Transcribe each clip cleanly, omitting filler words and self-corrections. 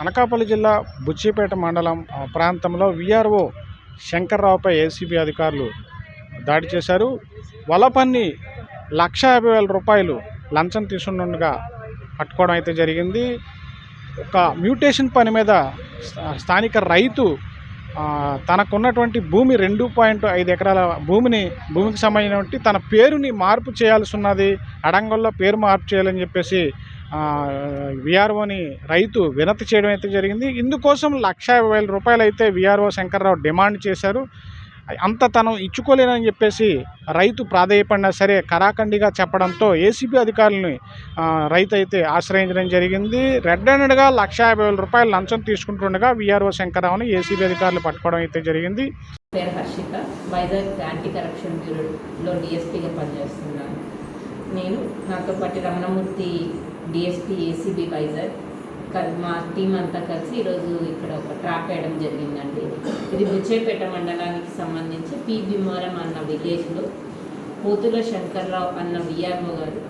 అనకాపల్లి జిల్లా బుచ్చిపేట మండలం ప్రాంతంలో వీఆర్ఓ శంకర్రావుపై ఏసీబీ అధికారులు దాడి చేశారు. వలపన్ని ₹150,000 లంచం తీసుకుంటుండగా పట్టుకోవడం అయితే జరిగింది. ఒక మ్యూటేషన్ పని మీద స్థానిక రైతు తనకున్నటువంటి భూమి 2.5 ఎకరాల భూమికి సంబంధించినటువంటి తన పేరుని మార్పు చేయాల్సి ఉన్నది, అడంగల్లో పేరు మార్పు చేయాలని చెప్పేసి వీఆర్ఓని రైతు వినతి చేయడం అయితే జరిగింది. ఇందుకోసం ₹150,000 అయితే వీఆర్ఓ శంకర్రావు డిమాండ్ చేశారు. అంత తను ఇచ్చుకోలేనని చెప్పేసి రైతు ప్రాధేయపడినా సరే కరాఖండిగా చెప్పడంతో ఏసీబీ అధికారులని రైతు అయితే ఆశ్రయించడం జరిగింది. రెడ్ హ్యాండెడ్గా ₹150,000 లంచం తీసుకుంటుండగా వీఆర్ఓ శంకర్రావుని ఏసీబీ అధికారులు పట్టుకోవడం అయితే జరిగింది. పేరు హర్షిత, వైజాగ్ యాంటీ కరప్షన్ బ్యూరోలో డిఎస్పీగా పనిచేస్తున్నాను. నేను నాతో పాటు రమణమూర్తి డిఎస్పీ ఏసీబీ వైజాగ్ మా టీం అంతా కలిసి ఈరోజు ఇక్కడ ఒక ట్రాప్ వేయడం జరిగిందండి. ఇది బుచ్చిపేట మండలానికి సంబంధించి పి భీమవరం అన్న విలేజ్లో పోతుల శంకర్రావు అన్న వీఆర్ఓ గారు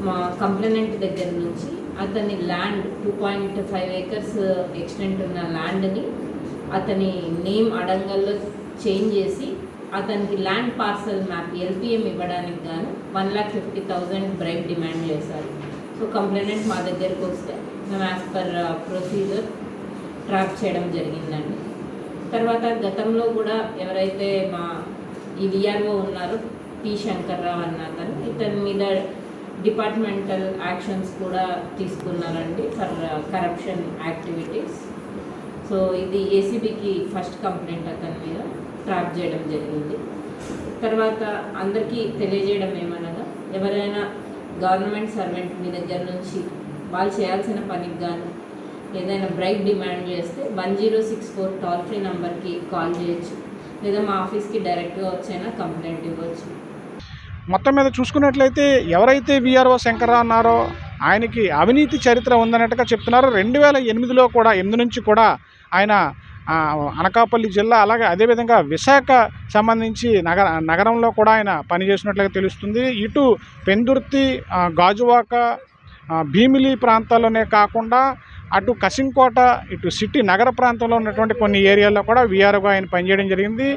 మా కంప్లైనెంట్ దగ్గర నుంచి అతని ల్యాండ్ 2.5 acres ఎక్స్టెంట్ ఉన్న ల్యాండ్ని అతని నేమ్ అడంగల్లో చేంజ్ చేసి అతనికి ల్యాండ్ పార్సల్ మ్యాప్ LPM ఇవ్వడానికి గాను 1,50,000 బ్రైబ్ డిమాండ్ చేశారు. సో కంప్లైనెంట్ మా దగ్గరకు వస్తే మేము యాజ్ పర్ ప్రొసీజర్ ట్రాప్ చేయడం జరిగిందండి. తర్వాత గతంలో కూడా ఎవరైతే మా ఈ వీఆర్ఓ ఉన్నారో పి శంకర్రావు అన్న అతను ఇతని మీద డిపార్ట్మెంటల్ యాక్షన్స్ కూడా తీసుకున్నారండి ఫర్ కరప్షన్ యాక్టివిటీస్. సో ఇది ఏసీబీకి ఫస్ట్ కంప్లైంట్ అతని మీద ట్రాప్ చేయడం జరిగింది. తర్వాత అందరికీ తెలియజేయడం ఏమనగా ఎవరైనా గవర్నమెంట్ సర్వెంట్ మీ దగ్గర నుంచి వాళ్ళు చేయాల్సిన పనికి గాను ఏదైనా బ్రైబ్ డిమాండ్ చేస్తే 1064 టోల్ ఫ్రీ నెంబర్కి కాల్ చేయొచ్చు, లేదా మా ఆఫీస్కి డైరెక్ట్గా వచ్చైనా కంప్లైంట్ ఇవ్వచ్చు. మొత్తం మీద చూసుకున్నట్లయితే ఎవరైతే వీఆర్ఓ శంకర్రావు ఉన్నారో ఆయనకి అవినీతి చరిత్ర ఉందన్నట్టుగా చెప్తున్నారు. 2008లో కూడా 8 నుంచి కూడా ఆయన అనకాపల్లి జిల్లా అలాగే అదేవిధంగా విశాఖ సంబంధించి నగరంలో కూడా ఆయన పనిచేసినట్లుగా తెలుస్తుంది. ఇటు పెందుర్తి, గాజువాక, భీమిలి ప్రాంతాల్లోనే కాకుండా అటు కసింకోట, ఇటు సిటీ నగర ప్రాంతంలో ఉన్నటువంటి కొన్ని ఏరియాల్లో కూడా వీఆర్ఓగా ఆయన పనిచేయడం జరిగింది.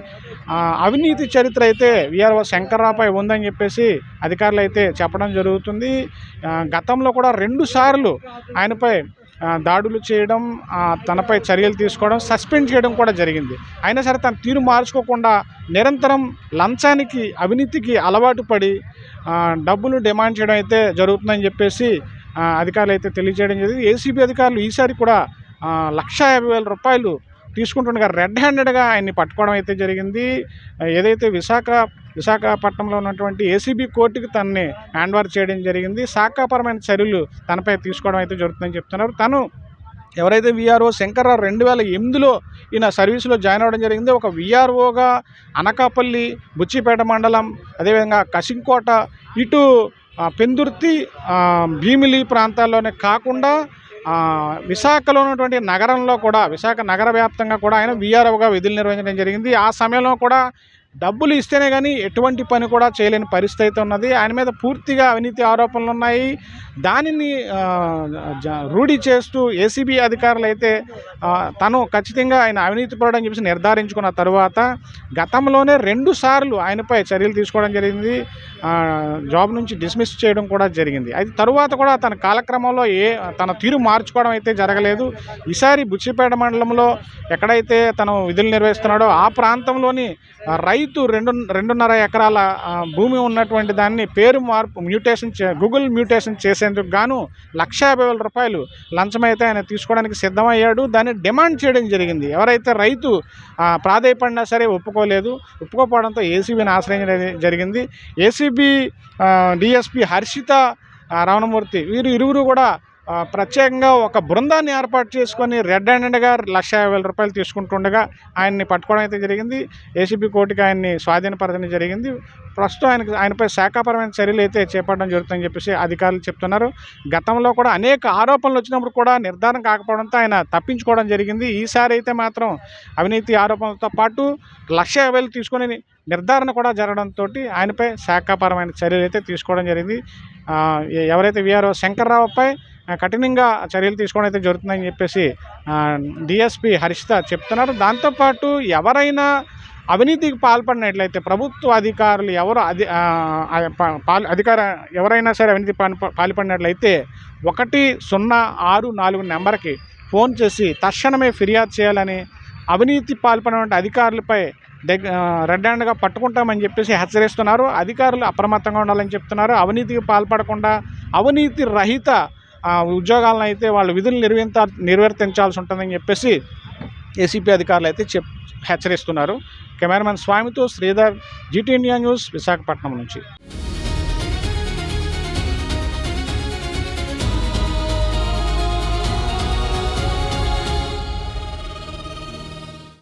అవినీతి చరిత్ర అయితే వీఆర్ఓ శంకర్రావుపై ఉందని చెప్పేసి అధికారులు అయితే చెప్పడం జరుగుతుంది. గతంలో కూడా 2 సార్లు ఆయనపై దాడులు చేయడం, తనపై చర్యలు తీసుకోవడం, సస్పెండ్ చేయడం కూడా జరిగింది. అయినా సరే తన తీరు మార్చుకోకుండా నిరంతరం లంచానికి, అవినీతికి అలవాటు పడి డబ్బులు డిమాండ్ చేయడం అయితే జరుగుతుందని చెప్పేసి అధికారులు అయితే తెలియజేయడం జరిగింది. ఏసీబీ అధికారులు ఈసారి కూడా ₹150,000 తీసుకుంటుండగా రెడ్ హ్యాండెడ్గా ఆయన్ని పట్టుకోవడం అయితే జరిగింది. ఏదైతే విశాఖపట్నంలో ఉన్నటువంటి ఏసీబీ కోర్టుకి తనని హ్యాండ్ ఓవర్ చేయడం జరిగింది. శాఖాపరమైన చర్యలు తనపై తీసుకోవడం అయితే జరుగుతుందని చెప్తున్నారు. తను ఎవరైతే వీఆర్ఓ శంకర్రావు 2008లో ఈయన సర్వీసులో జాయిన్ అవ్వడం జరిగింది. ఒక వీఆర్ఓగా అనకాపల్లి, బుచ్చిపేట మండలం, అదేవిధంగా కసింకోట, ఇటు పెందుర్తి, భీమిలి ప్రాంతాల్లోనే కాకుండా విశాఖలో ఉన్నటువంటి నగరంలో కూడా, విశాఖ నగర వ్యాప్తంగా కూడా ఆయన వీఆర్ఓగా విధులు నిర్వహించడం జరిగింది. ఆ సమయంలో కూడా డబ్బులు ఇస్తేనే కానీ ఎటువంటి పని కూడా చేయలేని పరిస్థితి అయితే ఉన్నది. ఆయన మీద పూర్తిగా అవినీతి ఆరోపణలు ఉన్నాయి. దానిని రూఢి చేస్తూ ఏసీబీ అధికారులు అయితే తను ఖచ్చితంగా ఆయన అవినీతిపరుడు అని చెప్పేసి నిర్ధారించుకున్న తరువాత గతంలోనే 2 సార్లు ఆయనపై చర్యలు తీసుకోవడం జరిగింది. జాబ్ నుంచి డిస్మిస్ చేయడం కూడా జరిగింది. అయితే తరువాత కూడా తన కాలక్రమంలో తన తీరు మార్చుకోవడం అయితే జరగలేదు. ఈసారి బుచ్చిపేట మండలంలో ఎక్కడైతే తను విధులు నిర్వహిస్తున్నాడో ఆ ప్రాంతంలోని రైతు 2.5 ఎకరాల భూమి ఉన్నటువంటి దాన్ని పేరు మార్పు గూగుల్ మ్యూటేషన్ చేసేందుకు గాను ₹150,000 లంచం అయితే ఆయన తీసుకోవడానికి సిద్ధమయ్యాడు. దాన్ని డిమాండ్ చేయడం జరిగింది. ఎవరైతే రైతు ప్రాధేయపడినా సరే ఒప్పుకోపోవడంతో ఏసీబీని ఆశ్రయించడం జరిగింది. ఏసీబీ డిఎస్పీ హర్షిత, రమణమూర్తి వీరు ఇరువురు కూడా ప్రత్యేకంగా ఒక బృందాన్ని ఏర్పాటు చేసుకొని రెడ్ హ్యాండెడ్గా ₹150,000 తీసుకుంటుండగా ఆయన్ని పట్టుకోవడం అయితే జరిగింది. ఏసీబీ కోర్టుకి ఆయన్ని స్వాధీనపరచడం జరిగింది. ప్రస్తుతం ఆయనపై శాఖాపరమైన చర్యలు అయితే చేపట్టడం జరుగుతుందని చెప్పేసి అధికారులు చెప్తున్నారు. గతంలో కూడా అనేక ఆరోపణలు వచ్చినప్పుడు కూడా నిర్ధారణ కాకపోవడంతో ఆయన తప్పించుకోవడం జరిగింది. ఈసారి అయితే మాత్రం అవినీతి ఆరోపణలతో పాటు ₹150,000 తీసుకొని నిర్ధారణ కూడా జరగడంతో ఆయనపై శాఖాపరమైన చర్యలు అయితే తీసుకోవడం జరిగింది. ఎవరైతే వీఆర్ఓ శంకర్రావుపై కఠినంగా చర్యలు తీసుకోవడం అయితే జరుగుతుందని చెప్పేసి డిఎస్పి హర్షిత చెప్తున్నారు. దాంతోపాటు ఎవరైనా అవినీతికి పాల్పడినట్లయితే ప్రభుత్వ అధికారులు ఎవరైనా సరే అవినీతి పాల్పడినట్లయితే 106 నెంబర్కి ఫోన్ చేసి తక్షణమే ఫిర్యాదు చేయాలని, అవినీతి పాల్పడిన అధికారులపై రెడ్ హ్యాండ్గా పట్టుకుంటామని చెప్పేసి హెచ్చరిస్తున్నారు. అధికారులు అప్రమత్తంగా ఉండాలని చెప్తున్నారు. అవినీతికి పాల్పడకుండా అవినీతి రహిత ఉద్యోగాలను అయితే వాళ్ళు విధులు నిర్వర్తించాల్సి ఉంటుందని చెప్పేసి ఏసీపీ అధికారులు అయితే హెచ్చరిస్తున్నారు. కెమెరామెన్ స్వామితో Sridhar, GT India news, Visakhapatnam నుంచి.